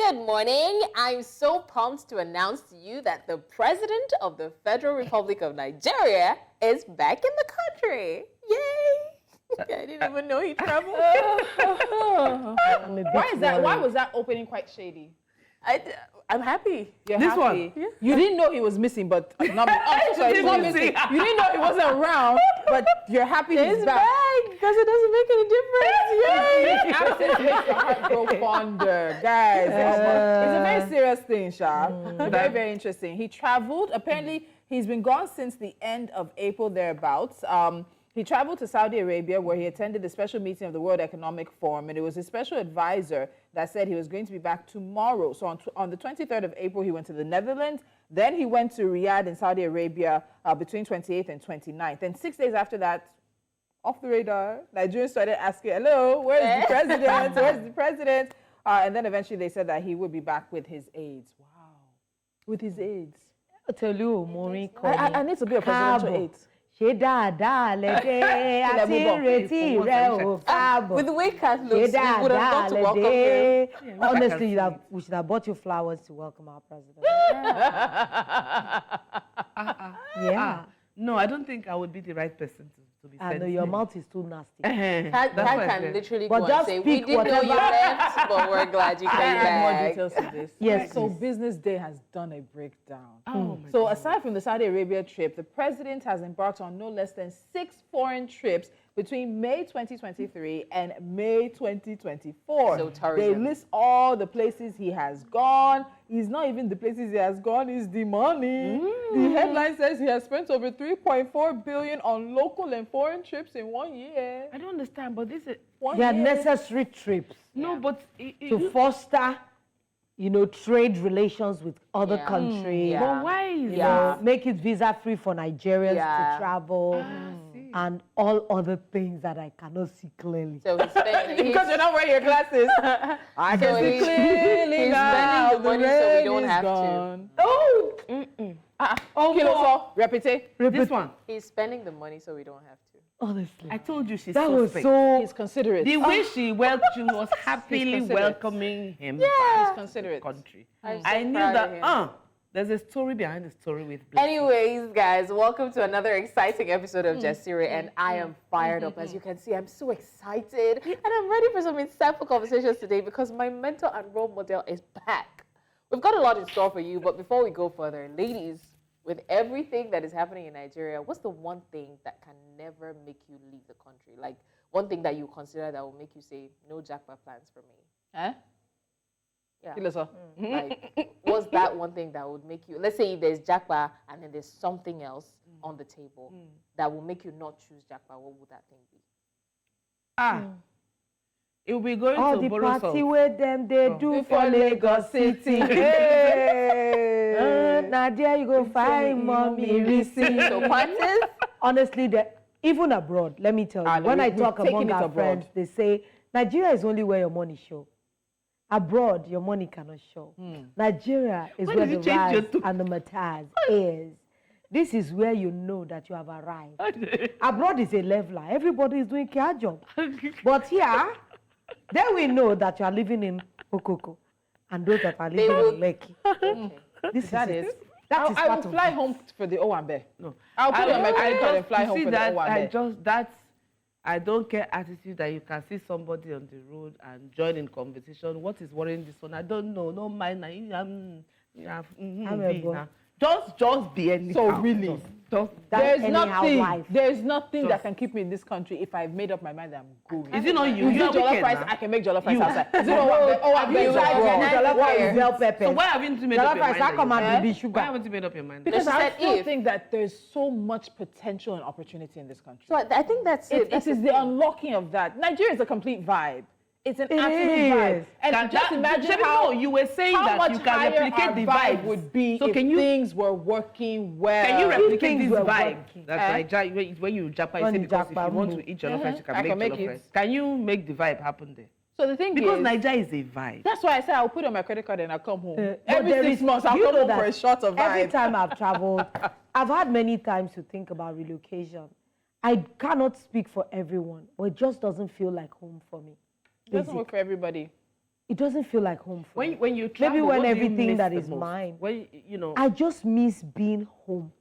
Good morning. I'm so pumped to announce to you that the President of the Federal Republic of Nigeria is back in the country. Yay! I didn't even know he traveled. Why is that? Why was that opening quite shady? I'm happy. You're This happy. one? Yeah. You didn't know he was missing, but not, sorry, he's not missing. You didn't know he wasn't around, but you're happy he's back. Because it doesn't make any difference. Yay! Absence makes your heart grow fonder, guys. It's a very serious thing, Sha. Very, very interesting. He traveled. Apparently, he's been gone since the end of April, thereabouts. He traveled to Saudi Arabia, where he attended a special meeting of the World Economic Forum, and it was his special advisor that said he was going to be back tomorrow. So on the 23rd of April, he went to the Netherlands. Then he went to Riyadh in Saudi Arabia between 28th and 29th. Then 6 days after that, off the radar, Nigerians started asking, hello, where's the president? Where's the president? And then eventually they said that he would be back with his aides. Wow. With his aides. I'll tell you, Maureen. I need to be a presidential aide. With the way Kat looks, we would have got to welcome him. Honestly, we should have bought you flowers to welcome our president. Yeah. No, I don't think I would be the right person to be sent. I know your mouth is too nasty. Kat can literally go just and say, we speak didn't know you whatever. left, but we're glad you came I add more back. details to this. Yes, So please. Business Day has done a breakdown. Oh, my So God. aside from the Saudi Arabia trip, the president has embarked on no less than 6 foreign trips between May 2023 and May 2024. So They tourism. list all the places he has gone. It's not even the places he has gone, it's the money. The headline says he has spent over 3.4 billion on local and foreign trips in 1 year. I don't understand, but this is... They are necessary trips No, but... to foster, trade relations with other Yeah. countries. Yeah. But why is You know, make it visa-free for Nigerians Yeah. to travel and all other things that I cannot see clearly. So he's spending, Because you're not wearing your glasses. I So can see he's- clearly he's now. spending the money so we rain don't is have to. gone. Oh, kilo so, repete. This one. he's spending the money so we don't have to. Honestly. I told you she's That was suspect. so... He's considerate. The way she was happily considerate. welcoming him He's back to considerate. the country. I'm so I knew proud of him. that, there's a story behind the story with Blessing. Anyways, guys, welcome to another exciting episode of Jasiri, and I am fired up. As you can see, I'm so excited, and I'm ready for some insightful conversations today because my mentor and role model is back. We've got a lot in store for you, but before we go further, ladies, with everything that is happening in Nigeria, what's the one thing that can never make you leave the country? Like, one thing that you consider that will make you say, no jackpot plans for me? Eh? Yeah. Kilo so. Like, what's that one thing that would make you, let's say there's jackpot and then there's something else on the table that will make you not choose jackpot, what would that thing be? It will be going All to the borrow party some. where them they do for Lagos City. Now there you go find mommy receipt. So parties? Honestly, even abroad, let me tell you, when I talk among our friends, they say, Nigeria is only where your money show. Abroad, your money cannot show. Nigeria is When where did the you change your rise tune? and the mataz is. This is where you know that you have arrived. Abroad is a leveler. Everybody is doing care job. But here, then we know that you are living in Okoko and those that are living in Lekki. This That is is. it. That is I part will of fly it. home for the Owambe. No. I'll put it on my credit card and fly you home see for the that, Owambe. I don't care attitude that you can see somebody on the road and join in conversation. What is worrying this one? I don't know. No mind. Just be anyhow. So really, Just That anyhow life. there's nothing that can keep me in this country if I've made up my mind that I'm going. is it not you? Is You it are jollof wicked rice? now. I can make jollof rice You. outside. Is it Owambe? You like abroad? it. Jollof rice Fair. is bell pepper. So why haven't you made up Jollof your rice, mind? how that come you and want? baby Why sugar? haven't you made up your mind? Because She I said still if. think that there's so much potential and opportunity in this country. So I think that's it. It is the unlocking of that. Nigeria is a complete vibe. It's an It absolute vibe. is. And just imagine how you were saying how that much you can higher replicate our the vibe vibe would be So if can you things were working well. can you replicate things this were vibe? working. That's when you japa, you When say you because if japa, you want to eat jollof rice, you I can can make make jollof it. rice. Can you make the vibe happen there? So the thing Because is, Nigeria is a vibe. that's why I said I'll put it on my credit card and I'll come home. But Every there 6 is- months, I'll you come know home that for a short of Every vibe. time I've traveled, I've had many times to think about relocation. I cannot speak for everyone, but it just doesn't feel like home for me. It doesn't work for everybody. it doesn't feel like home for me. When you travel, maybe when what do you everything miss that the is most? mine. When you know, I just miss being home.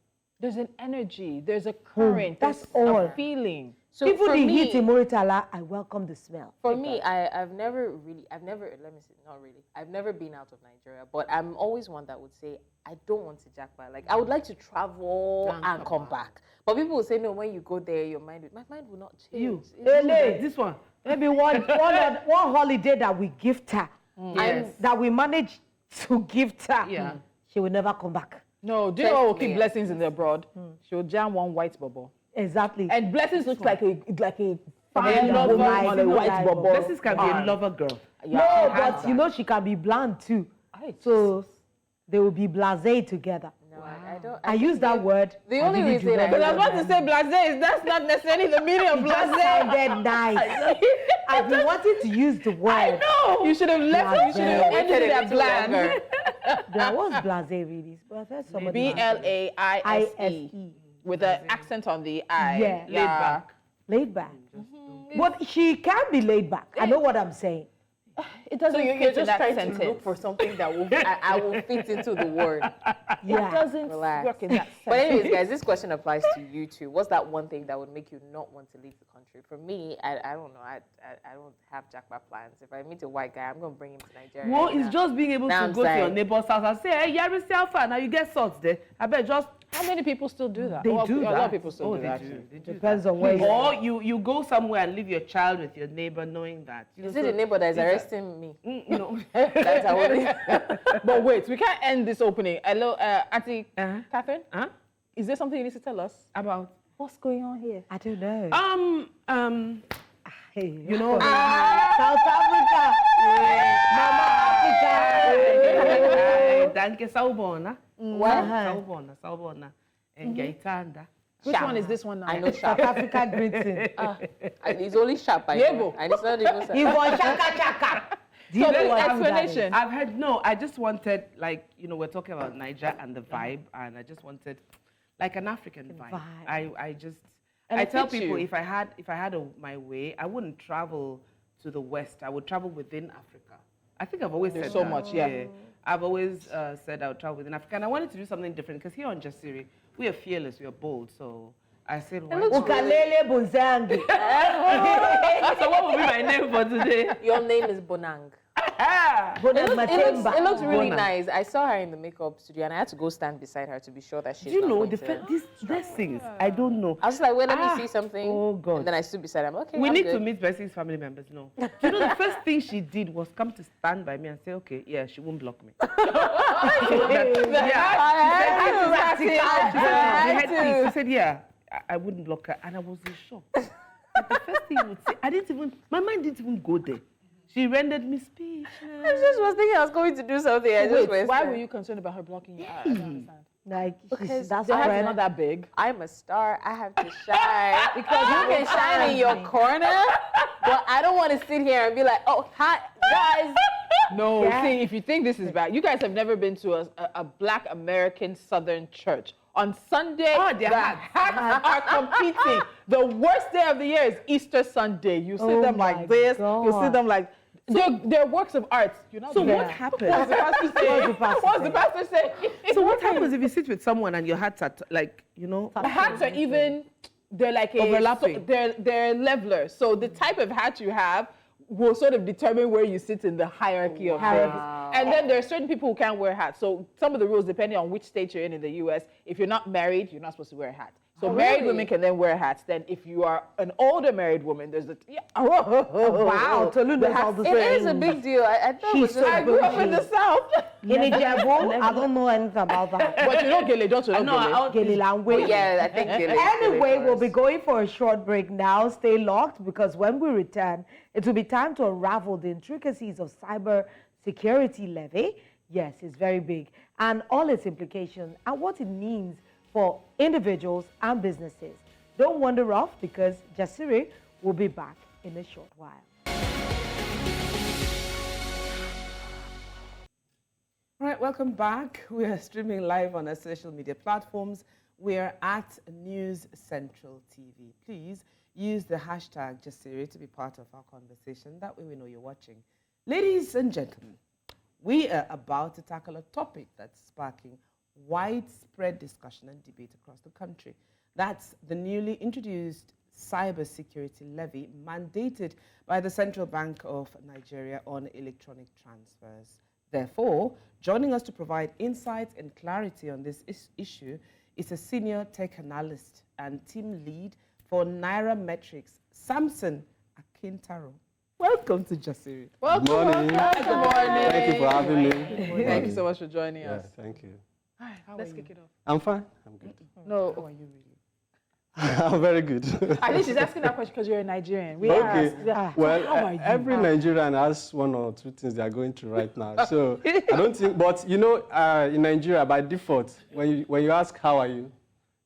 There's an energy, there's a current, That's there's all. a feeling. So Even for the me, heat in Moritala, I welcome the smell. For me, I've never, let me say, not really. I've never been out of Nigeria, but I'm always one that would say, I don't want to jackpot. Like, I would like to travel and come back. But people will say, no, when you go there, my mind will not change. this one. Maybe one holiday that we gift her, Yes. that we manage to gift her, Yeah. she will never come back. No, do you know what will keep blessings in the abroad? She'll jam one white bubble. Exactly. And blessings looks like a fine Yeah, lover like, on a white like, bubble. Blessings can be a lover girl. No, but you know she can be bland too. So they will be blasé together. No, I don't. I use that word. The only reason I But I was about to say blasé, that's not necessarily the meaning of It just blasé. sounded nice. I've been wanting to use the word. No, you should have left it. You should have ended it at bland. There was blasé really, but I've heard somebody. Blaise I-S-E. with an accent on the I. Yeah. Laid back. Laid back. But she can be laid back. I know what I'm saying. It doesn't So you're fit in just that trying sentence. to look for something that will I will fit into the word. Yeah. It doesn't Relax. work in that But sentence. anyways, guys, this question applies to you too. What's that one thing that would make you not want to leave the country? For me, I don't know. I don't have jackpot plans. If I meet a white guy, I'm gonna bring him to Nigeria. Well, it's just being able Now to I'm go to your saying. neighbor's house and say, hey, Yari Alpha, now you get salt there. I bet just How many people still do that? they Well, do a that. lot of people still Oh, do they that. do. Actually. They do Depends that. on where you Or you go somewhere and leave your child with your neighbor, knowing that. You know, Is it the neighbor that is arresting me? You know. That's how it is. But wait, we can't end this opening. Hello, Auntie Uh-huh. Catherine. Huh? Is there something you need to tell us? About What's going on here? I don't know. you know, South Africa. Mama Africa. Danke Saubona. What? Saubona. And Gaitanda. Which one is this one now? I know South sharp. Africa greeting. It's only sharp. I know. And it's not even He was shaka shaka. Do you So know please, what that is? explanation. I've had I just wanted, like, you know, we're talking about Niger and the vibe, and I just wanted like an African vibe. I just And I it tell fits people you. if I had my way, I wouldn't travel to the West. I would travel within Africa. I think I've always said so that. much, yeah. I've always said I would travel within Africa, and I wanted to do something different because here on Jasiri, we are fearless, we are bold. So I said, why not? Ukalele Buzangi. So what will be my name for today? Your name is Bonang. Bonang It looks Matemba. really Bonang. nice. I saw her in the makeup studio and I had to go stand beside her to be sure that she's Do you not know going the to... these dressings? I don't know. I was like, wait, let me see something. Oh God. And then I stood beside her. I'm okay, We I'm need good. to meet Bessie's family members. No. Do you know the first thing she did was come to stand by me and say, okay, yeah, she won't block me. She said, yeah, I wouldn't block her. And I was in shock. Like, the first thing you would say, my mind didn't even go there. She rendered me speechless. I just was thinking I was going to do something. I just Wait, wasted. why were you concerned about her blocking you? I don't understand. Like, Because that's The house is friend. not that big. I'm a star. I have to shine. Because you can shine in your corner, but I don't want to sit here and be like, oh, hi, guys. No, Yeah. see, if you think this is bad, you guys have never been to a Black American Southern church. On Sunday, Oh, the they're hats are competing. The worst day of the year is Easter Sunday. You see Oh them my like this. You see God. them like they're works of art. You're not So there. what happens? What's the pastor saying? What's the pastor saying? So what happens if you sit with someone and your hats are like, you know? The hats are even, they're like Overlapping. they're levelers. So the type of hat you have will sort of determine where you sit in the hierarchy of things. And then there are certain people who can't wear hats. So some of the rules, depending on which state you're in the US, if you're not married, you're not supposed to wear a hat. So married really? women can then wear hats. Then if you are an older married woman, there's Wow, Tolu knows all the It is a big deal. I thought it was She's just so I grew up in the South. In Ijebu, I don't know anything about that. But you know Gele, don't you know Gele? Gelilangwe. yeah, I think it is. Anyway, we'll be going for a short break now. Stay locked because when we return, it will be time to unravel the intricacies of Cybersecurity Levy. Yes, it's very big. And all its implications and what it means for individuals and businesses. Don't wander off because Jasiri will be back in a short while. All right, welcome back. We are streaming live on our social media platforms. We are at News Central TV. Please use the hashtag Jasiri to be part of our conversation. That way we know you're watching. Ladies and gentlemen, we are about to tackle a topic that's sparking widespread discussion and debate across the country. That's the newly introduced Cybersecurity Levy mandated by the Central Bank of Nigeria on electronic transfers. Therefore, joining us to provide insights and clarity on this issue is a senior tech analyst and team lead for Nairametrics, Samson Akintaro. Welcome to Jasiri. Welcome. Good morning. Good morning. Thank you for having me. Thank you so much for joining us. Thank you. Hi, let's kick it off. I'm fine. I'm good. No, How are you really? I'm very good. I think she's asking that question because you're a Nigerian. We Okay. asked, Well, how are you? every Nigerian has one or two things they are going through right now. So I don't think, but you know, in Nigeria, by default, when you ask how are you,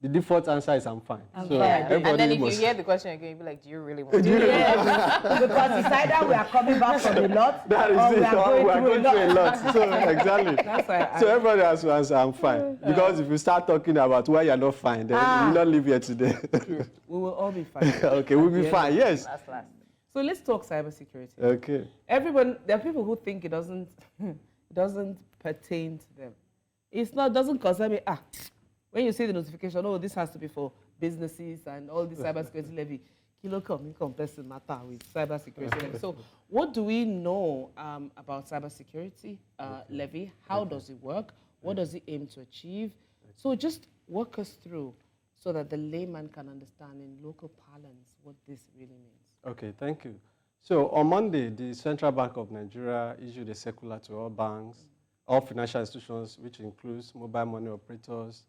the default answer is I'm fine. I'm So fine. everybody And then if you must- hear the question again, you'll be like, do you really want to? Yes, because it's either we are coming back from a lot that is or it. we are going through a lot. So exactly. That's why So everybody has to answer I'm fine. Because if you start talking about why you're not fine, then you will not live here today. we will all be fine. Okay, we'll be fine. Yes. Last. So let's talk cybersecurity. Okay. Everyone, there are people who think it doesn't pertain to them. It's not, doesn't concern me. When you see the notification, oh, this has to be for businesses and all the cybersecurity levy. Kilo come person matter with cybersecurity levy. So, what do we know about cybersecurity levy? How does it work? What does it aim to achieve? So, just walk us through so that the layman can understand in local parlance what this really means. Okay, thank you. So on Monday, the Central Bank of Nigeria issued a circular to all banks, all financial institutions, which includes mobile money operators,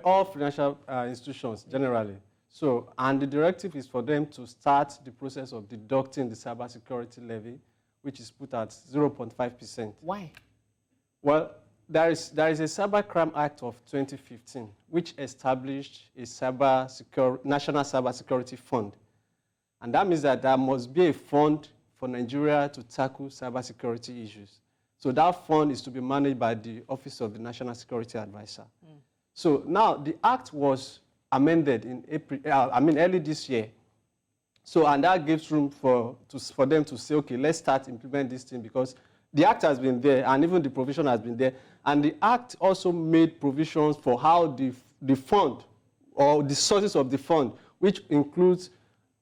all financial institutions generally. So, and the directive is for them to start the process of deducting the cybersecurity levy, which is put at 0.5%. Why? Well, there is a Cybercrime Act of 2015, which established a National Cybersecurity Fund. And that means that there must be a fund for Nigeria to tackle cybersecurity issues. So that fund is to be managed by the Office of the National Security Advisor. So now the act was amended in early this year. So, and that gives room for them to say, okay, let's start implement this thing, because the act has been there and even the provision has been there. And the act also made provisions for how the fund or the sources of the fund, which includes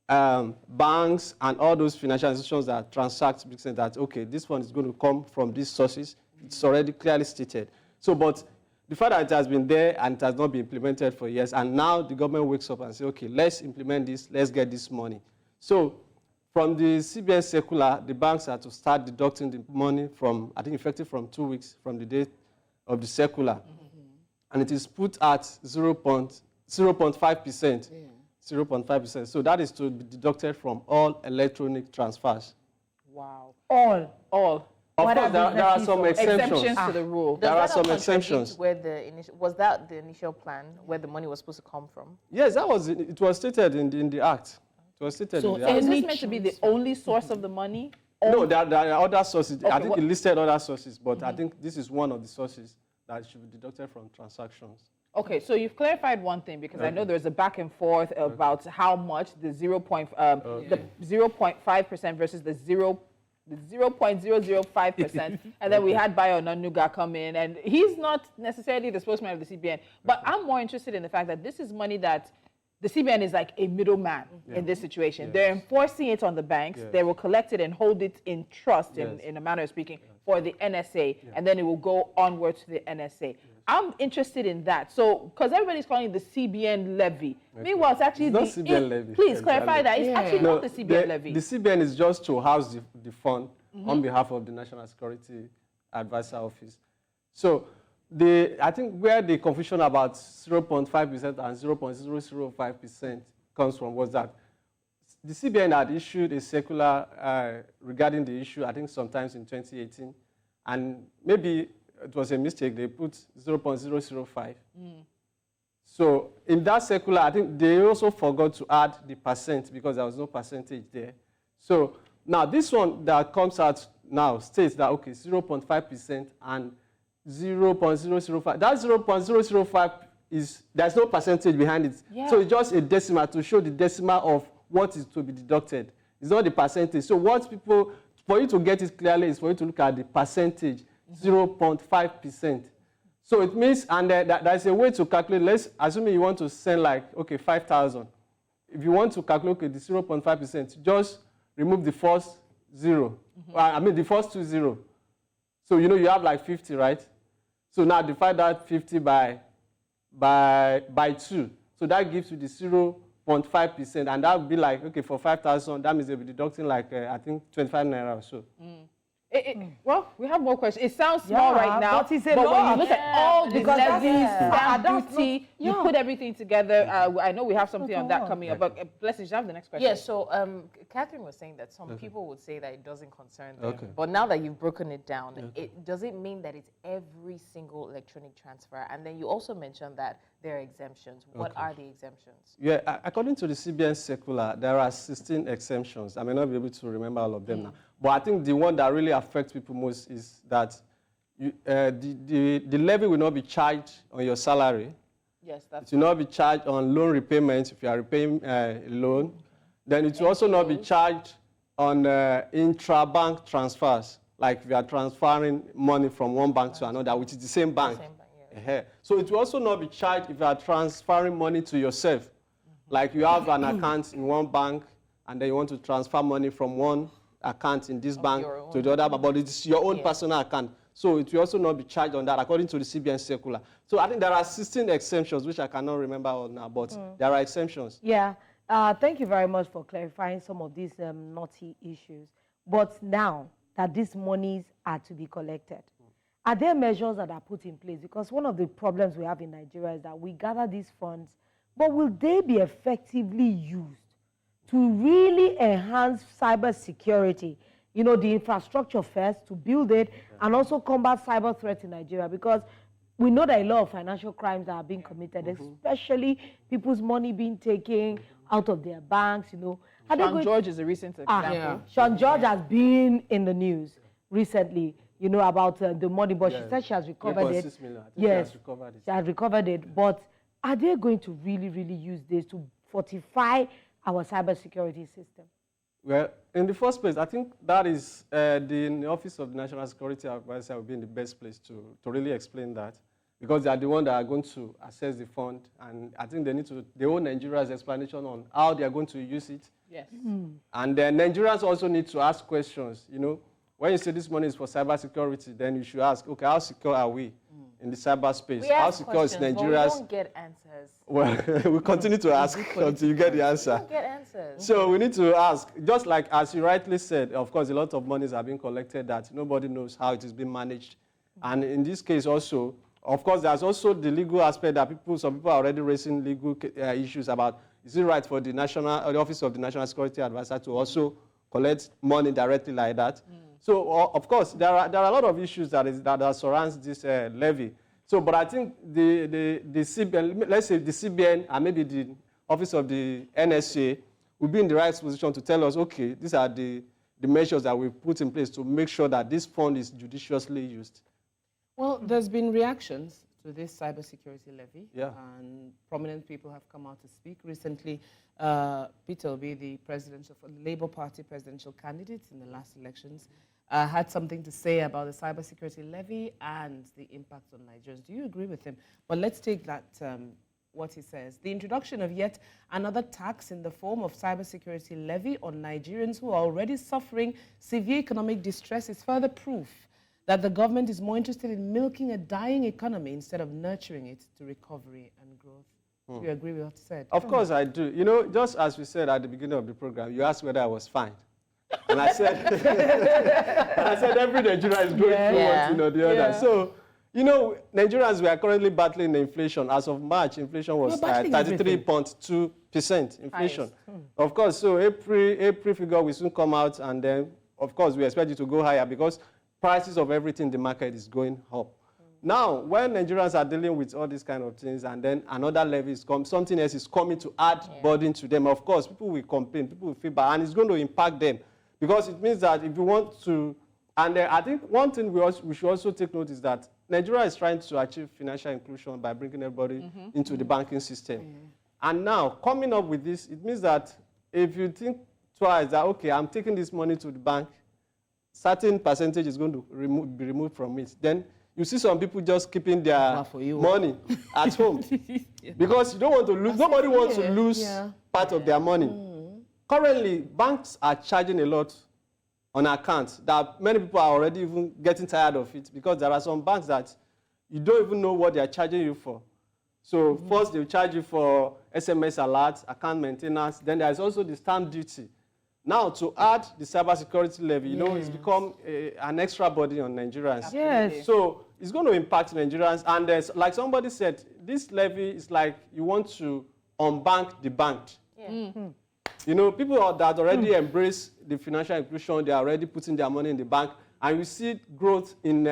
banks and all those financial institutions that transact, saying that, okay, this one is going to come from these sources. It's already clearly stated. So, but the fact that it has been there and it has not been implemented for years, and now the government wakes up and says, okay, let's implement this, let's get this money. So, from the CBN circular, the banks are to start deducting the money from, I think, effective from 2 weeks from the date of the circular. And it is put at 0.5%. 0.5%. So that is to be deducted from all electronic transfers. Wow. All. All. Of What course, are there are some businesses exceptions. To the rule. There are some exceptions. Where the was that the initial plan where the money was supposed to come from? Yes, that was it. It was stated in the act. It was stated So in the So act. is this meant to be the only source of the money? No, there are other sources. I Okay, think it listed other sources, but I think this is one of the sources that should be deducted from transactions. Okay, so you've clarified one thing, because I know there's a back and forth about how much the 0.5% versus the 0.005%, and then we had Bayo Nanuga come in, and he's not necessarily the spokesman of the CBN, but I'm more interested in the fact that this is money that the CBN is like a middleman in this situation. Yes. They're enforcing it on the banks. Yes. They will collect it and hold it in trust, Yes. in a manner of speaking, for the NSA, and then it will go onward to the NSA. I'm interested in that. So, because everybody's calling it the CBN levy. Meanwhile, it's actually It's not CBN levy. Please clarify that. It's actually No, not the CBN levy. The CBN is just to house the fund on behalf of the National Security Advisor Office. So, I think where the confusion about 0.5% and 0.005% comes from was that the CBN had issued a circular regarding the issue, I think sometimes in 2018, and maybe it was a mistake, they put 0.005. So in that circular, I think they also forgot to add the percent because there was no percentage there. So now this one that comes out now states that, okay, 0.5% and 0.005. That 0.005 is, there's no percentage behind it. Yeah. So it's just a decimal to show the decimal of what is to be deducted. It's not the percentage. So what people, for you to get it clearly, is for you to look at the percentage, 0.5%. So it means, and there's a way to calculate. Let's assume you want to send like, okay, 5,000. If you want to calculate okay, the 0.5%, just remove the first zero. I mean the first 2 zeros. So you know you have like 50, right? So now divide that 50 by 2. So that gives you the 0.5%, and that would be like, okay, for 5,000, that means they'll be deducting like, I think, 25 naira or so. Well, we have more questions. It sounds small right now, but it's a when lot. you look at all the levies, stamp That's duty, you put everything together. I know we have something on that coming up, but Blessing, you have the next question. Yeah, so Catherine was saying that some people would say that it doesn't concern them. But now that you've broken it down, does it mean that it's every single electronic transfer? And then you also mentioned that there are exemptions. What are the exemptions? Yeah, according to the CBN circular, there are 16 exemptions. I may not be able to remember all of them now. But I think the one that really affects people most is that the levy will not be charged on your salary. Yes, that's It will not be charged on loan repayments if you are repaying a loan. Then it will also not be charged on intra-bank transfers, like if you are transferring money from one bank to another, which is the same bank. So it will also not be charged if you are transferring money to yourself. Like you have an account in one bank, and then you want to transfer money from one account in this bank to the other, but it's your own personal account. So it will also not be charged on that, according to the CBN circular. So I think there are 16 exemptions, which I cannot remember all now, but there are exemptions. Yeah, thank you very much for clarifying some of these naughty issues. But now that these monies are to be collected, are there measures that are put in place? Because one of the problems we have in Nigeria is that we gather these funds, but will they be effectively used to really enhance cybersecurity? You know, the infrastructure first, to build it, and also combat cyber threats in Nigeria, because we know that a lot of financial crimes are being committed, especially people's money being taken out of their banks, you know. Sean George is a recent example. Sean George has been in the news recently, you know, about the money, but she said she has recovered it. 3.6 million. Yes, she has recovered it. But are they going to really, really use this to fortify our cybersecurity system? Well, in the first place, I think that is the Office of the National Security Advisor will be in the best place to really explain that, because they are the ones that are going to assess the fund, and I think they need to, they owe Nigerians explanation on how they are going to use it. Yes. And then Nigerians also need to ask questions, you know. When you say this money is for cybersecurity, then you should ask, okay, how secure are we in the cyberspace? How secure is Nigeria? We don't get answers. Well, we continue to ask until you get the answer. We don't get answers. So we need to ask, just like as you rightly said, of course, a lot of monies are being collected that nobody knows how it is being managed. And in this case also, of course, there's also the legal aspect that some people are already raising legal issues about, is it right for the Office of the National Security Advisor to also collect money directly like that? So, of course, there are a lot of issues that surrounds this levy. So, but I think the CBN, let's say the CBN and maybe the Office of the NSA will be in the right position to tell us, okay, these are the measures that we put in place to make sure that this fund is judiciously used. Well, there's been reactions to this cybersecurity levy, and prominent people have come out to speak. Recently, Peter Obi, the Labour Party presidential candidate in the last elections, had something to say about the cybersecurity levy and the impact on Nigerians. Do you agree with him? Well, let's take that, what he says. The introduction of yet another tax in the form of cybersecurity levy on Nigerians who are already suffering severe economic distress is further proof that the government is more interested in milking a dying economy instead of nurturing it to recovery and growth. Do you agree with what he said? Of course I do. You know, just as we said at the beginning of the program, you asked whether I was fine. And I said, every Nigerian is going through one thing or the other. So, you know, Nigerians, we are currently battling the inflation. As of March, inflation was 33.2% inflation. Of course, so April figure will soon come out, and then, of course, we expect it to go higher because prices of everything in the market is going up. Now, when Nigerians are dealing with all these kind of things, and then another levy is coming, something else is coming to add burden to them, of course, people will complain, people will feel bad, and it's going to impact them. Because it means that if you want to, and I think one thing we should also take note is that Nigeria is trying to achieve financial inclusion by bringing everybody into the banking system. And now, coming up with this, it means that if you think twice that, okay, I'm taking this money to the bank, certain percentage is going to be removed from it. Then you see some people just keeping their money at home because you don't want to lose. Nobody wants to lose part of their money. Currently, banks are charging a lot on accounts that many people are already even getting tired of it because there are some banks that you don't even know what they are charging you for. So first they will charge you for SMS alerts, account maintenance. Then there is also the stamp duty. Now, to add the cybersecurity levy, you know, it's become an extra burden on Nigerians. Yes. So it's going to impact Nigerians. And like somebody said, this levy is like you want to unbank the banked. You know, people that already embrace the financial inclusion, they are already putting their money in the bank. And we see growth in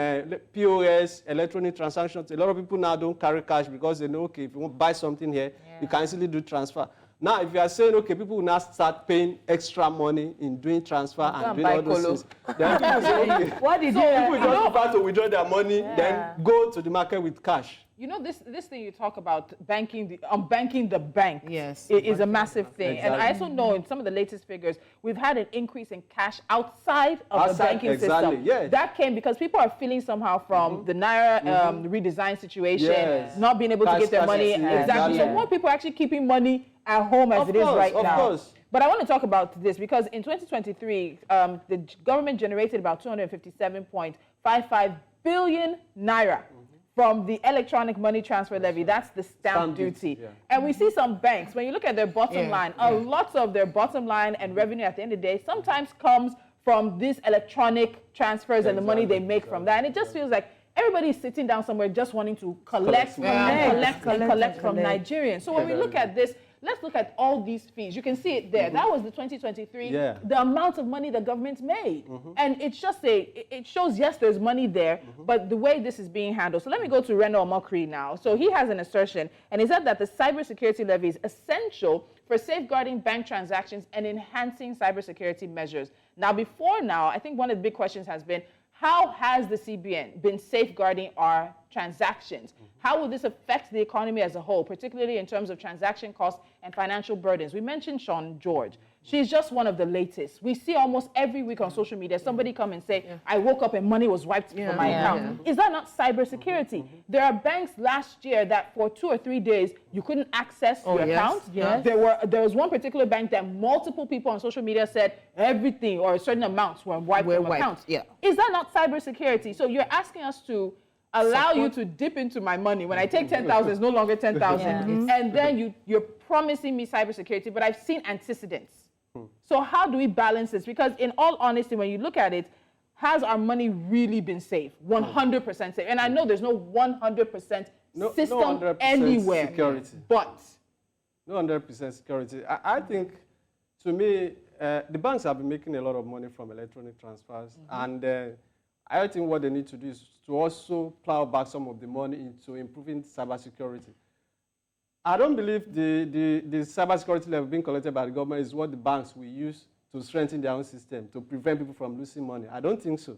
POS, electronic transactions. A lot of people now don't carry cash because they know, okay, if you want to buy something here, you can easily do transfer. Now, if you are saying, okay, people will now start paying extra money in doing transfer and doing all those things, then people say, okay. What did People just prefer to withdraw their money, then go to the market with cash. You know, this thing you talk about, unbanking the bank, yes, is a massive thing. Exactly. And I also know in some of the latest figures, we've had an increase in cash outside of the banking system. Yes. That came because people are feeling somehow from the Naira redesign situation, not being able to get their money. Exactly. So more people are actually keeping money at home as it is right now. Of course. But I want to talk about this because in 2023, the government generated about 257.55 billion Naira from the electronic money transfer levy. That's the stamp duty. And we see some banks, when you look at their bottom line, a lot of their bottom line and revenue at the end of the day sometimes comes from these electronic transfers and the money they make from that. And it just feels like everybody's sitting down somewhere just wanting to collect from Nigerians. So when we look at this, let's look at all these fees. You can see it there. That was the 2023, the amount of money the government made. And it's just it shows, yes, there's money there, but the way this is being handled. So let me go to Reno Omokri now. So he has an assertion, and he said that the cybersecurity levy is essential for safeguarding bank transactions and enhancing cybersecurity measures. Now, before now, I think one of the big questions has been, how has the CBN been safeguarding our transactions? How will this affect the economy as a whole, particularly in terms of transaction costs and financial burdens? We mentioned Sean George. She's just one of the latest. We see almost every week on social media, somebody come and say, I woke up and money was wiped from my account. Is that not cybersecurity? There are banks last year that for 2 or 3 days, you couldn't access your account. There was one particular bank that multiple people on social media said everything or certain amounts were wiped from accounts. Is that not cybersecurity? So you're asking us to allow you to dip into my money. When I take 10,000, it's no longer 10,000. And then you're promising me cybersecurity, but I've seen antecedents. So how do we balance this? Because in all honesty, when you look at it, has our money really been safe? 100% safe. And I know there's no 100% system 100% anywhere. Security. But no 100% security. I think, to me, the banks have been making a lot of money from electronic transfers. And I think what they need to do is to also plow back some of the money into improving cybersecurity. I don't believe the cybersecurity level being collected by the government is what the banks will use to strengthen their own system, to prevent people from losing money. I don't think so.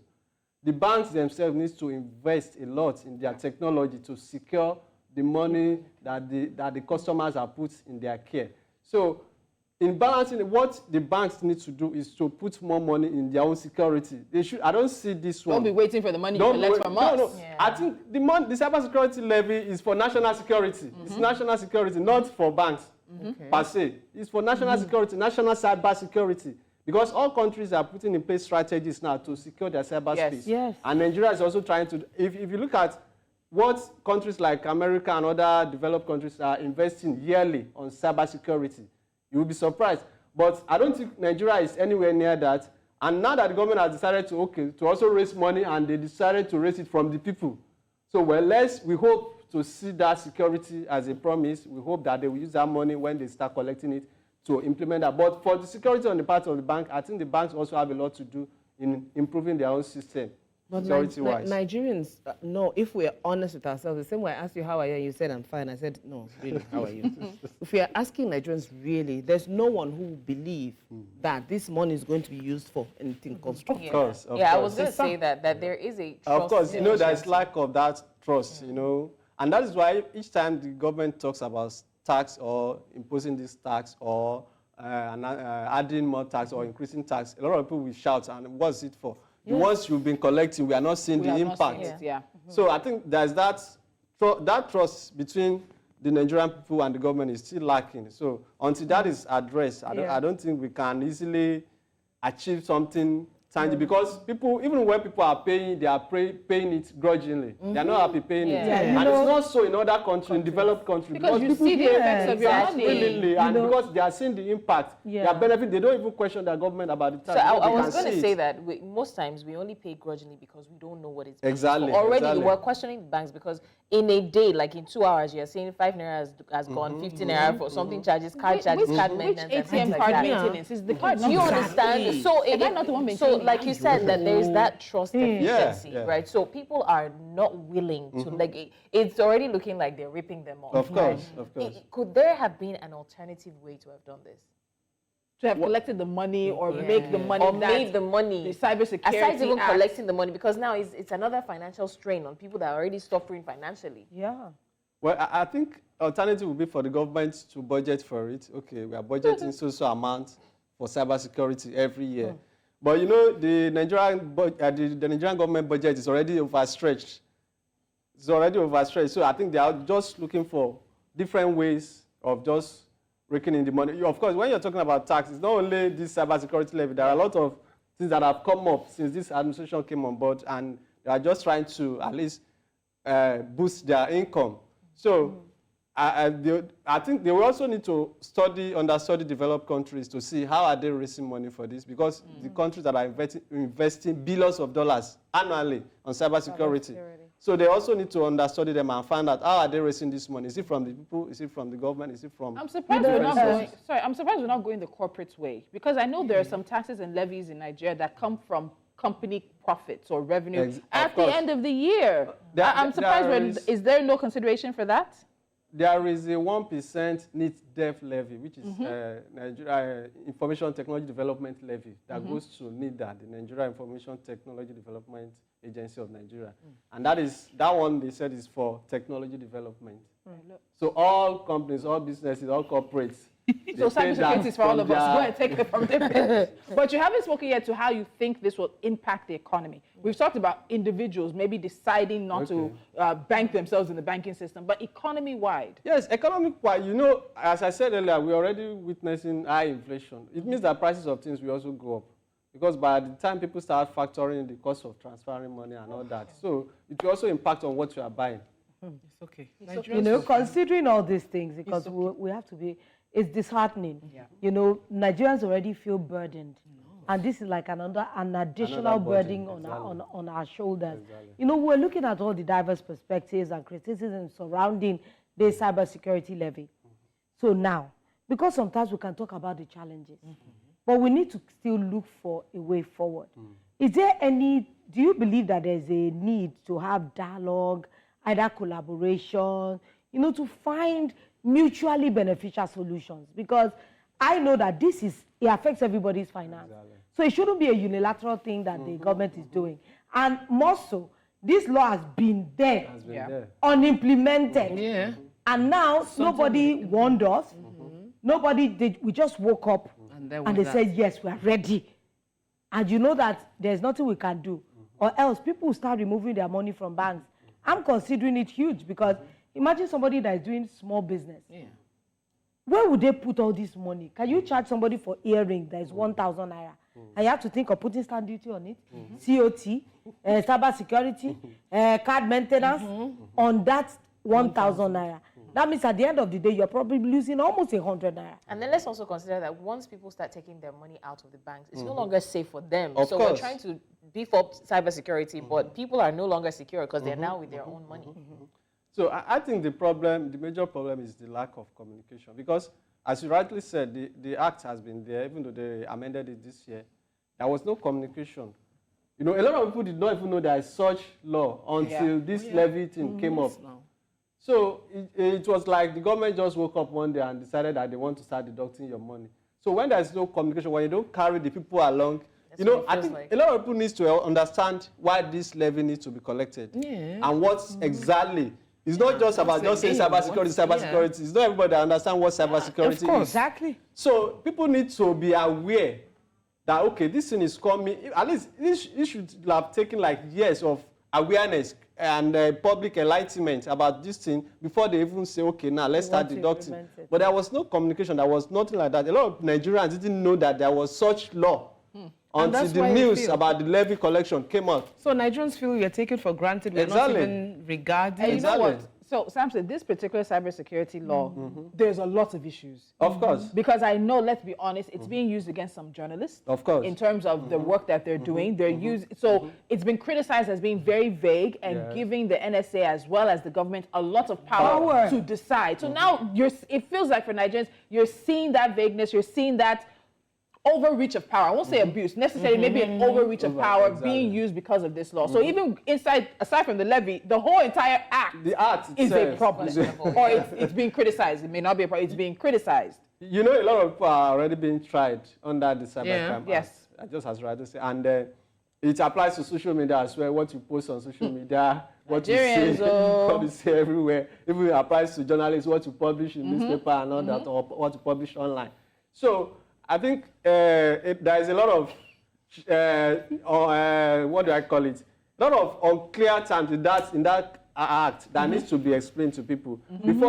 The banks themselves need to invest a lot in their technology to secure the money that the customers have put in their care. So in balancing, what the banks need to do is to put more money in their own security. They should. I don't see this one. Don't be waiting for the money you collect from us. No. I think the cybersecurity levy is for national security. It's national security, not for banks per se. It's for national security, national cyber security. Because all countries are putting in place strategies now to secure their cyberspace. Yes. And Nigeria is also trying to, if you look at what countries like America and other developed countries are investing yearly on cybersecurity, you will be surprised. But I don't think Nigeria is anywhere near that. And now that the government has decided to also raise money, and they decided to raise it from the people. So we hope to see that security as a promise. We hope that they will use that money when they start collecting it to implement that. But for the security on the part of the bank, I think the banks also have a lot to do in improving their own system. But security-wise. Nigerians, no, if we're honest with ourselves, the same way I asked you, how are you? And you said, I'm fine. I said, no, really, how are you? If we are asking Nigerians, really, there's no one who will believe that this money is going to be used for anything constructive. Of course. I was going to say that there is a trust. Of course, there's lack of that trust, And that is why each time the government talks about tax or imposing this tax or adding more tax or increasing tax, a lot of people will shout, and what's it for? The ones you've been collecting, we are not seeing the impact. So I think there's that trust between the Nigerian people and the government is still lacking. So until that is addressed, I don't think we can easily achieve something tangible, because people, even when people are paying, they are paying it grudgingly. They are not happy paying it. And it's not so in other countries, in developed countries. Because you see the effects of your money. Willingly, and because they are seeing the impact, their benefit, they don't even question their government about the tax. So I was going to say that most times we only pay grudgingly because we don't know what it's exactly. Already we're questioning banks because in a day, like in 2 hours, you're saying 5 naira has gone, 15 naira for something charges, card charges, card maintenance. Which ATM card maintenance is the card? Do you understand? So like you said, that there is that trust deficiency, right? So people are not willing to, like, it's already looking like they're ripping them off. Of course, of course. Could there have been an alternative way to have done this? To have collected the money or make the money. Or made the money. The Cybersecurity Aside even Act. collecting the money, because now it's another financial strain on people that are already suffering financially. Yeah. Well, I think alternative would be for the government to budget for it. Okay, we are budgeting so amount for cybersecurity every year. But you know, the Nigerian government budget is already overstretched. It's already overstretched. So I think they are just looking for different ways of just raking in the money. Of course, when you're talking about tax, it's not only this cybersecurity levy. There are a lot of things that have come up since this administration came on board, and they are just trying to at least boost their income. So I think they will also need to understudy developed countries to see how are they raising money for this, because the countries that are investing billions of dollars annually on cybersecurity. So they also need to understudy them and find out how are they raising this money. Is it from the people? Is it from the government? Is it from? I'm surprised we're not going. Sorry, I'm surprised we're not going the corporate way, because I know there are some taxes and levies in Nigeria that come from company profits or revenue at the end of the year. I'm surprised. Is there no consideration for that? There is a 1% NIT-DEF levy, which is Nigeria Information Technology Development Levy, that goes to NIDA, the Nigeria Information Technology Development Agency of Nigeria. And that one they said is for technology development. So all companies, all businesses, all corporates. So cybersecurity is for all of us. Go ahead, take it from them. But you haven't spoken yet to how you think this will impact the economy. We've talked about individuals maybe deciding not to bank themselves in the banking system, but economy-wide. Yes, economic-wide. You know, as I said earlier, we're already witnessing high inflation. It means that prices of things will also go up, because by the time people start factoring the cost of transferring money and all that, so it will also impact on what you are buying. It's okay. You know, considering all these things, because we have to be, it's disheartening. You know, Nigerians already feel burdened. And this is like another additional burden on our shoulders. You know, we're looking at all the diverse perspectives and criticisms surrounding the cybersecurity levy. So now, because sometimes we can talk about the challenges, but we need to still look for a way forward. Is there do you believe that there's a need to have dialogue, either collaboration, you know, to find mutually beneficial solutions? Because I know that it affects everybody's finance. So it shouldn't be a unilateral thing that the government is doing. And more so, this law has been there, unimplemented. And now nobody warned us. We just woke up and they said, yes, we are ready. And you know that there's nothing we can do. Or else people will start removing their money from banks. I'm considering it huge, because imagine somebody that is doing small business. Where would they put all this money? Can you charge somebody for earring that is 1,000 naira? And you have to think of putting stamp duty on it, COT, cyber security, card maintenance on that 1,000 naira. That means at the end of the day, you're probably losing almost 100 naira. And then let's also consider that once people start taking their money out of the banks, it's no longer safe for them. Of course. We're trying to beef up cybersecurity, but people are no longer secure because they're now with their own money. So I think the major problem is the lack of communication, because as you rightly said, the act has been there, even though they amended it this year. There was no communication. You know, a lot of people did not even know there is such law until this levy thing came up. So it was like the government just woke up one day and decided that they want to start deducting your money. So when there's no communication, when you don't carry the people along, you know, I think a lot of people need to understand why this levy needs to be collected and what exactly It's not just about just saying cybersecurity. It's not everybody that understands what cybersecurity is. Exactly. So people need to be aware that, okay, this thing is coming. At least it should have taken like years of awareness and public enlightenment about this thing before they even say, okay, now let's start deducting. But there was no communication. There was nothing like that. A lot of Nigerians didn't know that there was such law until the news about the levy collection came out. So Nigerians feel we are taken for granted. We're not even regarded. And you know what? So, Samson, this particular cybersecurity law, there's a lot of issues. Of course. Because I know, let's be honest, it's being used against some journalists. Of course. In terms of the work that they're doing. So it's been criticized as being very vague and giving the NSA as well as the government a lot of power to decide. So now it feels like for Nigerians, you're seeing that vagueness, you're seeing that overreach of power. I won't say abuse, necessarily, maybe an overreach of power being used because of this law. So even aside from the levy, the whole entire act is a problem. Or it's being criticized. It may not be a problem, it's being criticized. You know, a lot of people are already being tried under the Cybercrime Act. Yes. Just as Rado said. And it applies to social media as well. What you post on social media, what you say everywhere. Even it applies to journalists, what you publish in newspaper and all that, or what you publish online. So I think there is a lot of, what do I call it? A lot of unclear terms in that act that needs to be explained to people.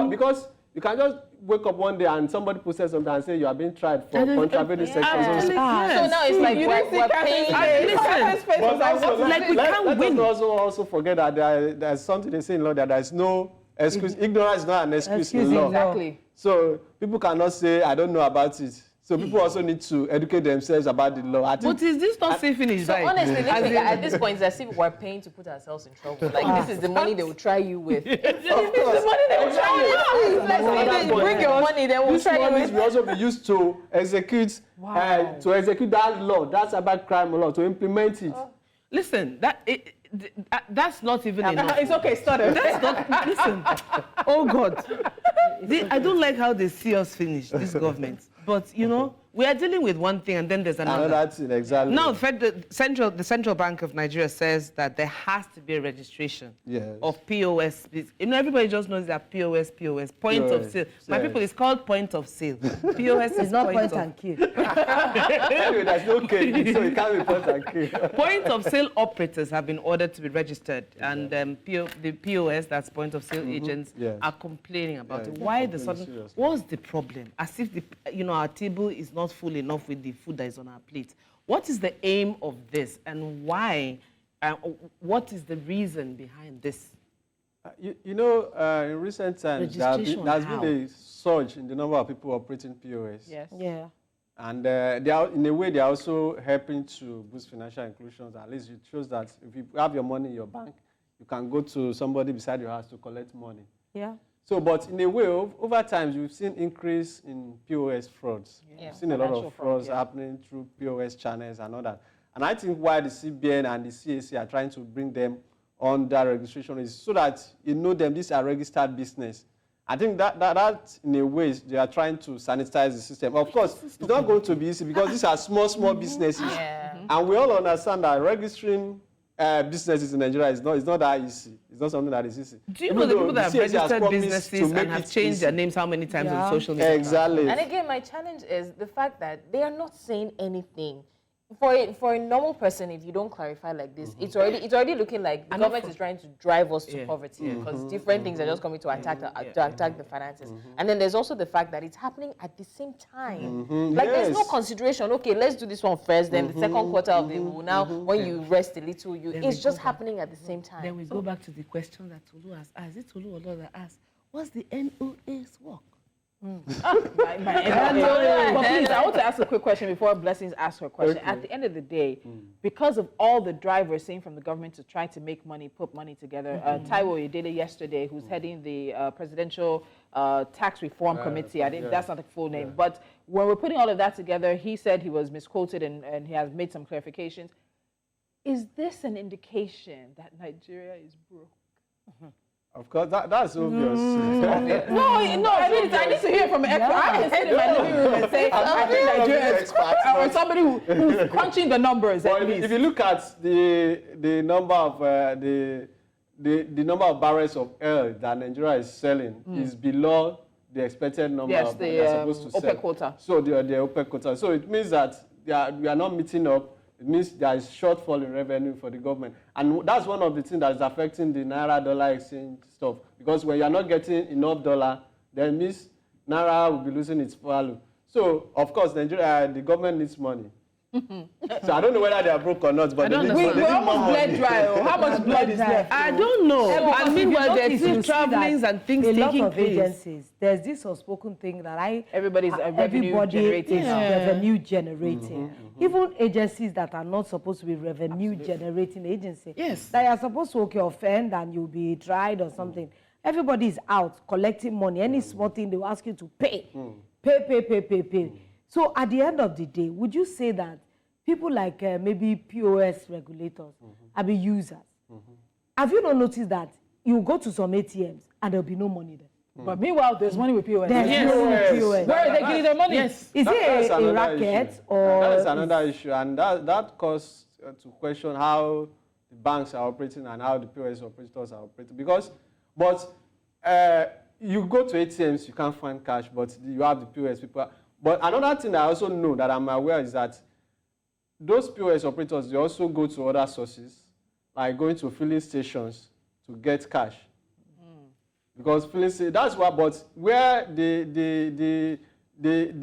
Because you can just wake up one day and somebody says something and say you are being tried for contravening sections. So now it's like we're paying. Like we can't win. Let us also forget that there's something they say in law that there is no excuse. Ignorance is not an excuse in law. Exactly. So people cannot say, I don't know about it. So people also need to educate themselves about the law. But is this not safe finish? So honestly, at this point, it's as if we're paying to put ourselves in trouble. Like, this is the money they will try you with. This is the money they will try you with. Bring your money, then we'll try you with. This will also be used to execute that law, that cybercrime law, to implement it. Listen, that's not even enough. It's okay, stutter. That's not, listen. Oh, God. I don't like how they see us finish, this government. But, you know, we are dealing with one thing and then there's another. That's it, exactly. Now, the Central Bank of Nigeria says that there has to be a registration of POS. You know, everybody just knows that POS, point of sale. My people, it's called point of sale. POS is not point and kill. Anyway, there's no K, so it can't be point and kill. Point of sale operators have been ordered to be registered, and the POS, that's point of sale agents, are complaining about it. Why the sudden? What's the problem? As if our table is not full enough with the food that is on our plate. What is the aim of this, and why? What is the reason behind this? In recent times, there's been a surge in the number of people operating POS. Yes. Yeah. And in a way, they are also helping to boost financial inclusion. At least it shows that if you have your money in your bank, you can go to somebody beside your house to collect money. Yeah. So, but in a way, over time, you've seen increase in POS frauds. Yeah. You've seen a lot of frauds happening through POS channels and all that. And I think why the CBN and the CAC are trying to bring them on that registration is so that you know them, these are registered business. I think that in a way, they are trying to sanitize the system. Of course, it's not going to be easy because these are small businesses. Yeah. And we all understand that registering businesses in Nigeria is not that easy. It's not something that is easy. Do you know the people that have registered businesses and have changed their names how many times on social media? Exactly. And again, my challenge is the fact that they are not saying anything. For a normal person, if you don't clarify like this, it's already looking like the government is trying to drive us to poverty because different things are just coming to attack the finances. And then there's also the fact that it's happening at the same time. Like there's no consideration. Okay, let's do this one first. Then the second quarter of the now when you rest a little, it's just happening at the same time. Then we go back to the question that Tolu has asked. Is it Tolu or Lord that asked? What's the NOA's work? But please, I want to ask a quick question before Blessings asks her question. Okay. At the end of the day, because of all the drivers saying from the government to try to make money, put money together, Taiwo Oyedele yesterday, who's heading the Presidential Tax Reform Committee, I think that's not the full name, but when we're putting all of that together, he said he was misquoted and he has made some clarifications. Is this an indication that Nigeria is broke? Of course, that's obvious. No, I need to hear from an expert. I can sit in my living room and say, I think Nigeria is or somebody who's crunching the numbers. Well, if you look at the number of the the number of barrels of oil that Nigeria is selling is below the expected number Yes, of they're supposed to sell. OPEC quota. So the OPEC quota. So it means that we are not meeting up. It means there is shortfall in revenue for the government. And that's one of the things that is affecting the Naira-dollar exchange stuff. Because when you are not getting enough dollar, then it means Naira will be losing its value. So, of course, Nigeria, the government needs money. So I don't know whether they are broke or not, but they need We almost bled dry. How much blood is left? I don't know. Yeah, And meanwhile, there's still travelings and things a taking lot of place. agencies, there's this unspoken thing that Everybody's revenue generating. is revenue generating. Even agencies that are not supposed to be revenue generating agencies, Yes. that are supposed to offend and you'll be tried or something. Everybody is out collecting money. Any small thing they will ask you to pay. Pay. So at the end of the day, would you say that people like maybe POS regulators are be users? Have you not noticed that you go to some ATMs and there'll be no money there? But meanwhile, there's money with POS. There's no money with POS. Where are they getting their money? Yes. Is That's it a another racket issue. or? That is another issue, and that causes to question how the banks are operating and how the POS operators are operating. Because, you go to ATMs, you can't find cash, but you have the POS people. But another thing I also know that I'm aware is that those POS operators, they also go to other sources, like going to filling stations to get cash. Because filling stations, that's why, but where the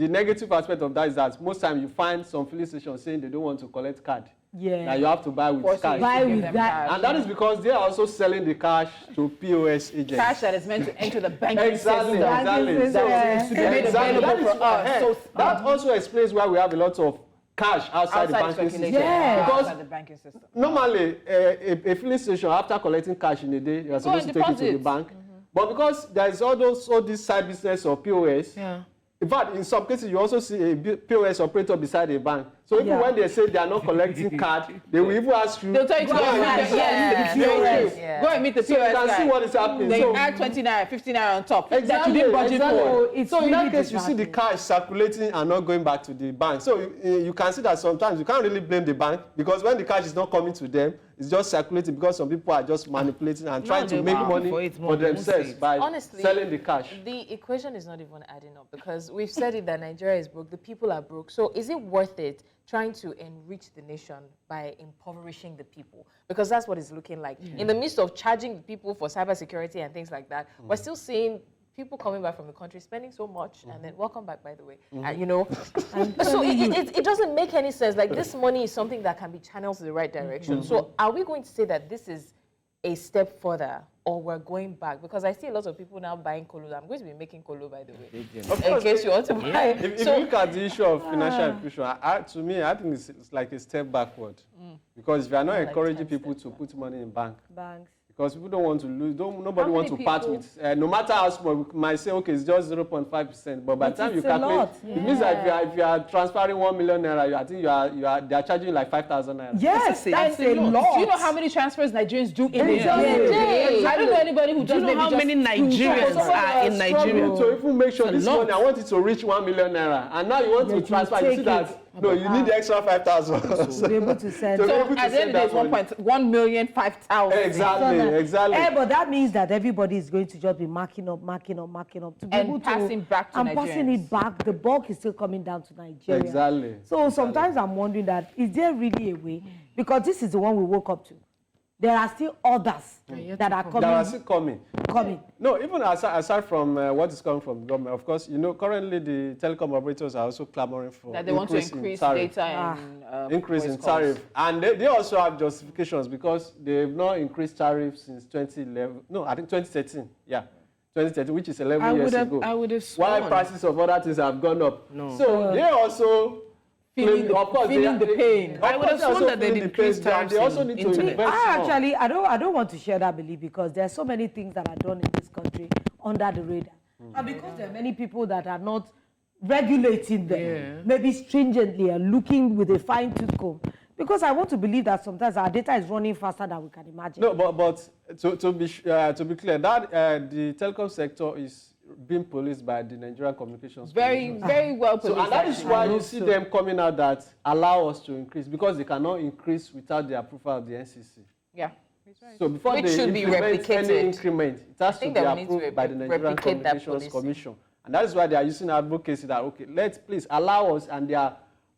negative aspect of that is that most times you find some filling stations saying they don't want to collect card. Yeah. That you have to buy with cash. Buy with that. And that is because they are also selling the cash to POS agents. Cash that is meant to enter the banking Exactly, system. exactly. So it's to be made Exactly. available That is for us. So that also explains why we have a lot of cash outside the banking system. circulation. Yeah. Because Outside the banking system. normally, a filling station, after collecting cash in a day, you are supposed to take it to the deposit. bank. But because there is all this side business of POS, in fact, in some cases, you also see a POS operator beside a bank. So even when they say they are not collecting card, they will even ask you. They'll tell you to go and meet the POS. Yeah. Go and meet the POS So you can guy. see what is happening. They So- add 20 naira, 50 naira on top. That Exactly, you didn't budget exactly. for. It's So in that really case, you see the cash circulating and not going back to the bank. So you can see that sometimes you can't really blame the bank because when the cash is not coming to them, it's just circulating because some people are just manipulating and trying to they make will money for it for more, they won't themselves say it. by Honestly, selling the cash. The equation is not even adding up because we've said it that Nigeria is broke, the people are broke. So is it worth it trying to enrich the nation by impoverishing the people? Because that's what it's looking like. In the midst of charging people for cybersecurity and things like that, we're still seeing people coming back from the country spending so much and then welcome back, by the way. You know, so it doesn't make any sense. Like this money is something that can be channeled to the right direction. So are we going to say that this is a step further or we're going back? Because I see a lot of people now buying colo. I'm going to be making colo, by the way, in case you want to buy. If you look at the issue of financial inclusion, to me, I think it's like a step backward. Because if you are not Like encouraging 10 people steps to put money in banks, Banks. people don't want to lose, nobody How wants many to part people- with, no matter how small, we might say, okay, it's just 0.5%, but by the time you it's a calculate, lot. it means that if you are transferring 1 million naira, I think they are charging like 5,000 naira. Yes, that's a lot. Do you know how many transfers Nigerians do in a Exactly. day? I don't know anybody who Do you does know maybe how just many two Nigerians transfers. are in Nigeria? To even make sure It's a this lot. money, I want it to reach 1 million naira, and now you want Yeah, to transfer, you take see that, it. no, you need the extra 5,000. To be able to send. To be So able to at the end of the day, it's send that 1,105,000. Exactly. But that means that everybody is going to just be marking up to be And able to passing back to and passing Nigerians. it back. The bulk is still coming down to Nigeria. Exactly. So sometimes I'm wondering that is there really a way? Because this is the one we woke up to. There are still others that are That are still coming. coming. No, even aside from what is coming from the government, of course, currently the telecom operators are also clamoring for That they want to in increase tariff. data and Increase voice in calls. tariff. And they also have justifications because they've not increased tariffs since 2011. No, I think 2013. Yeah, 2013, which is 11 years ago. I would have While sworn. prices of other things have gone up. No. So they also Feeling of course, feeling the pain. of I would have course, sworn also that they'd feeling the increase pain, and they tariffs also in need to internet. invest more. I don't want to share that belief because there are so many things that are done in this country under the radar. And because there are many people that are not regulating them, maybe stringently and looking with a fine-tooth comb. Because I want to believe that sometimes our data is running faster than we can imagine. No, but to be clear, that the telecom sector is being policed by the Nigerian Communications Commission. Very well So, policed. and that is actually. why you see them coming out that allow us to increase because they cannot increase without the approval of the NCC. Yeah. So before Which they should be implement any replicated. increment, it has to think be that we need to approved by the Nigerian replicate that Communications policy. Commission. And that is why they are using advocacy that, okay, let's please allow us, and they are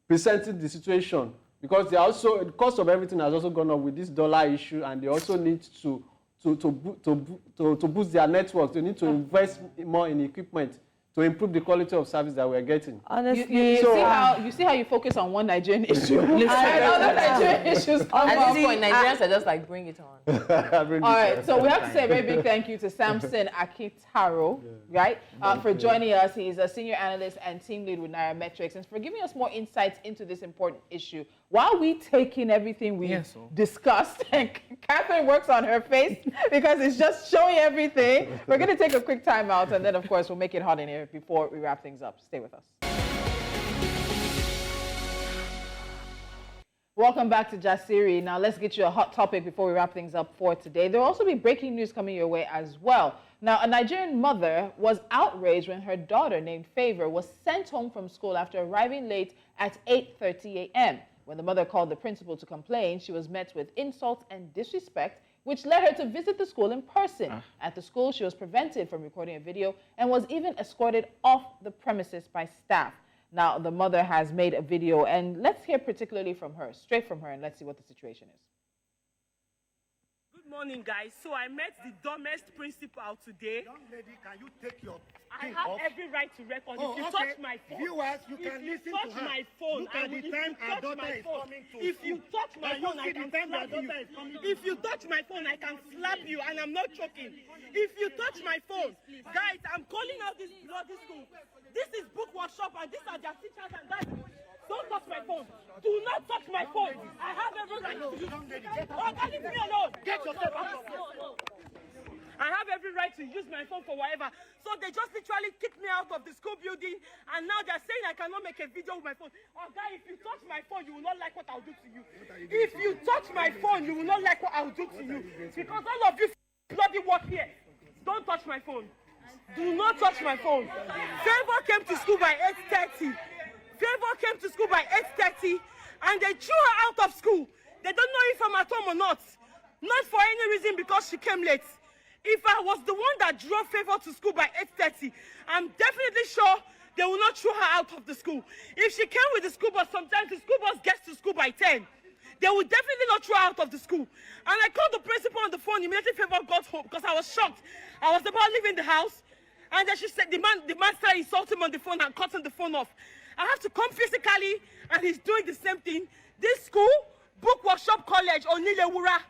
presenting the situation. Because they are also, the cost of everything has also gone up with this dollar issue, and they also need to boost their network. They need to invest more in equipment to improve the quality of service that we're getting. Honestly, You see how you focus on one Nigerian issue and other Nigerian issues come At up. this point, Nigerians are just like, bring it on. All right, so we have to say a very big thank you to Samson Akitaro, right, for joining us. He's a senior analyst and team lead with Nairametrics, and for giving us more insights into this important issue. While we take in everything we discussed, and Catherine works on her face because it's just showing everything, we're going to take a quick time out, and then, of course, we'll make it hot in here before we wrap things up. Stay with us. Welcome back to Jasiri. Now let's get you a hot topic before we wrap things up for today. There will also be breaking news coming your way as well. Now, a Nigerian mother was outraged when her daughter named Favor was sent home from school after arriving late at 8:30 a.m. When the mother called the principal to complain, she was met with insults and disrespect, which led her to visit the school in person. At the school, she was prevented from recording a video and was even escorted off the premises by staff. Now, the mother has made a video, and let's hear particularly from her, straight from her, and let's see what the situation is. Good morning, guys. So I met the dumbest principal today. Young lady, can you take your I thing have off? every right to record. Oh, if you okay. touch my phone, Viewers, you if can you listen touch to her. my phone, Look I at will, the if time you our touch daughter my is phone, coming to if you school. touch my Can you phone, I see the can time our slap you. daughter is coming to If you touch my phone, I can slap you, and I'm not joking. If you touch my phone, guys, I'm calling out this bloody school. This is book workshop, and these are their teachers, and guys, don't touch my phone. Do not touch my phone. I have every right to use it. Oh, leave me alone. Get yourself out of here. I have every right to use my phone for whatever. So they just literally kicked me out of the school building, and now they're saying I cannot make a video with my phone. Oh, guy, if you touch my phone, you will not like what I'll do to you. If you touch my phone, you will not like what I'll do to you. Because all of you bloody work here. Don't touch my phone. Do not touch my phone. Favor came to school by 8:30. Favor came to school by 8:30, and they threw her out of school. They don't know if I'm at home or not. Not for any reason, because she came late. If I was the one that drove Favor to school by 8:30, I'm definitely sure they will not throw her out of the school. If she came with the school bus, sometimes the school bus gets to school by 10. They will definitely not throw her out of the school. And I called the principal on the phone immediately Favor got home, because I was shocked. I was about leaving the house, and then she said the man started insulting him on the phone and cutting the phone off. I have to come physically, and he's doing the same thing. This school, Book Workshop College, Onilewura.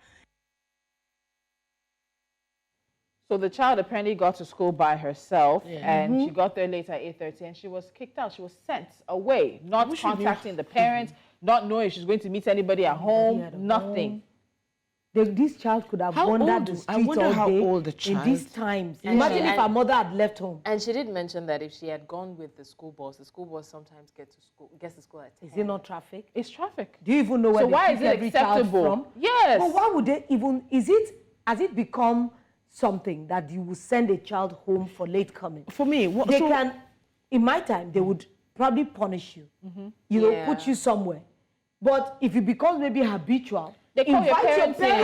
So the child apparently got to school by herself, and she got there late at 8:30, and she was kicked out. She was sent away, not contacting the parents, not knowing if she's going to meet anybody at home, nothing. This child could have wandered the streets all day in these times. Imagine if her mother had left home. And she did mention that if she had gone with the school bus sometimes gets to school at 10. Is it not traffic? It's traffic. Do you even know where So they why pick is it every child acceptable? from? Yes. But why would they even, has it become something that you will send a child home for late coming? For me, in my time, they would probably punish you, put you somewhere. But if it becomes maybe habitual, They call your parents in.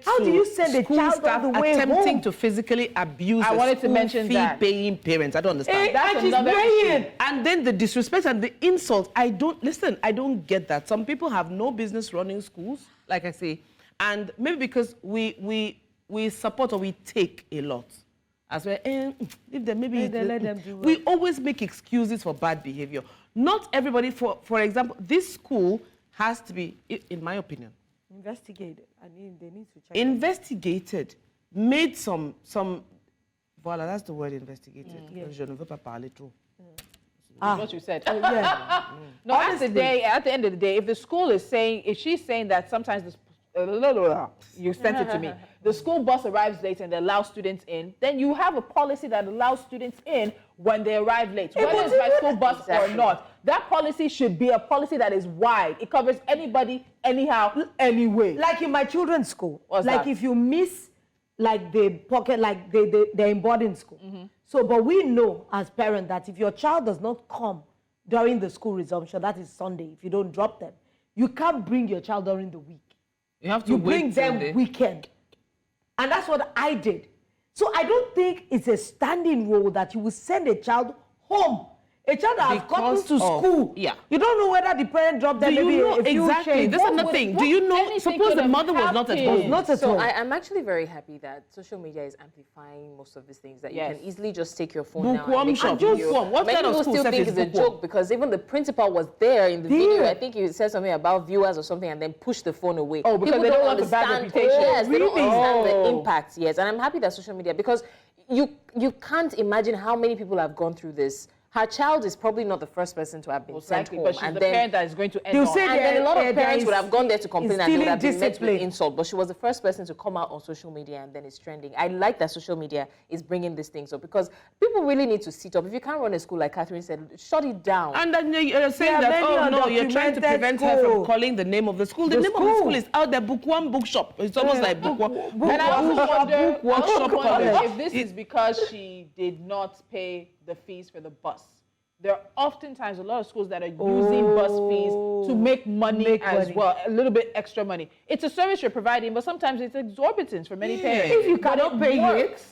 How do you send a child all the way attempting home? to physically abuse I wanted to mention that. fee-paying parents? I don't understand. That's and she's another paying. And then the disrespect and the insult. I don't get that. Some people have no business running schools, like I say, and maybe because we support or we take a lot. As well, if they maybe let them do we always make excuses for bad behavior. Not everybody. For example, this school has to be, in my opinion, Investigated. I mean, they need to check. investigated, made some. Voilà, that's the word, investigated. Je ne veux pas parler trop. What you said. Oh, yeah. No, at the end of the day, if the school is saying, if she's saying that sometimes you sent it to me, the school bus arrives late and they allow students in, then you have a policy that allows students in when they arrive late, whether it's by school bus or not. That policy should be a policy that is wide. It covers anybody, anyhow, anyway. Like in my children's school. What's like that? if you miss, like the pocket, like they're in boarding school. So, but we know as parents that if your child does not come during the school resumption, that is Sunday, if you don't drop them, you can't bring your child during the week. You have to you wait bring till them they- weekend. And that's what I did. So I don't think it's a standing rule that you will send a child home. A child that has gotten Because to of- school. yeah. You don't know whether the parent dropped them Do you maybe know a few exactly? shades. This is another thing. Do you know? anything Suppose could the have mother was not at happened. home. Not at So all. I'm actually very happy that social media is amplifying most of these things. That Yes. you can easily just take your phone now and Bookworm make shop. a video. Bookworm. What Many kind of people school still self think is it's a bookworm? joke because even the principal was there in the video. I think he said something about viewers or something and then pushed the phone away. Oh, because People they don't want the bad understand- reputation. Yes, they don't Really? understand the Oh. impact. Yes, and I'm happy that social media because you can't imagine how many people have gone through this. Her child is probably not the first person to have been Most sent likely, home, but she's and the then parent that is going to end They'll on. say and then a lot there of parents is- would have gone there to complain and they would have been met with discipline. insult. But she was the first person to come out on social media and then it's trending. I like that social media is bringing these things up because people really need to sit up. If you can't run a school, like Catherine said, shut it down. And then you're saying There are that, many oh no, you're trying to undocumented prevent her from schools. calling the name of the school. The The name of the school. school is out there, Bookworm Bookshop. It's almost like Bookworm. And I also wonder, Workshop College. if this is because she did not pay the fees for the bus. There are oftentimes a lot of schools that are using bus fees to make money as well, a little bit extra money. It's a service you're providing, but sometimes it's exorbitant for many parents. If you But cannot it pay works.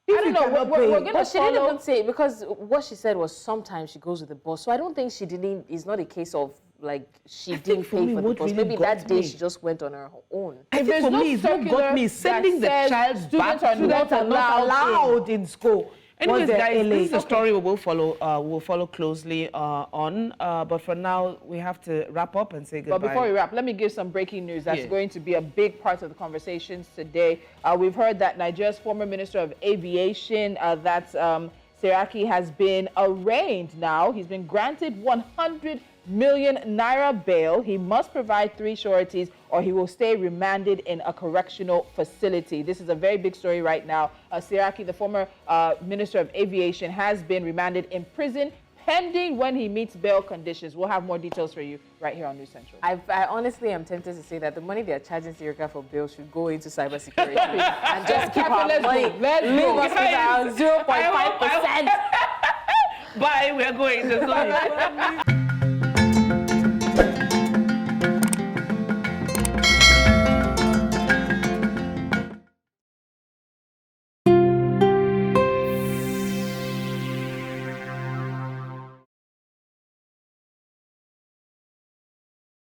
it, I don't you know. cannot We're pay going it. to But she didn't follow. even say, because what she said was sometimes she goes with the bus. So I don't think she didn't, it's not a case of like she didn't for pay me, for the what bus. really Maybe got that day me- she just went on her own. I think There's for no me, it's what got circular me sending the that says child back students are to students are not allowed in school. Anyways, once they're guys, LA. this is a story we will follow closely on. But for now, we have to wrap up and say goodbye. But before we wrap, let me give some breaking news that's Yeah. going to be a big part of the conversations today. We've heard that Nigeria's former Minister of Aviation, Seraki, has been arraigned now. He's been granted 100 million naira bail. He must provide 3 sureties or he will stay remanded in a correctional facility. This is a very big story right now. Seraki, the former Minister of Aviation, has been remanded in prison pending when he meets bail conditions. We'll have more details for you right here on News Central. I honestly am tempted to say that the money they are charging Sirika for bail should go into cybersecurity and just keep our Let's money. go. Let's Leave go. us with around 0.5%. Bye, we are going.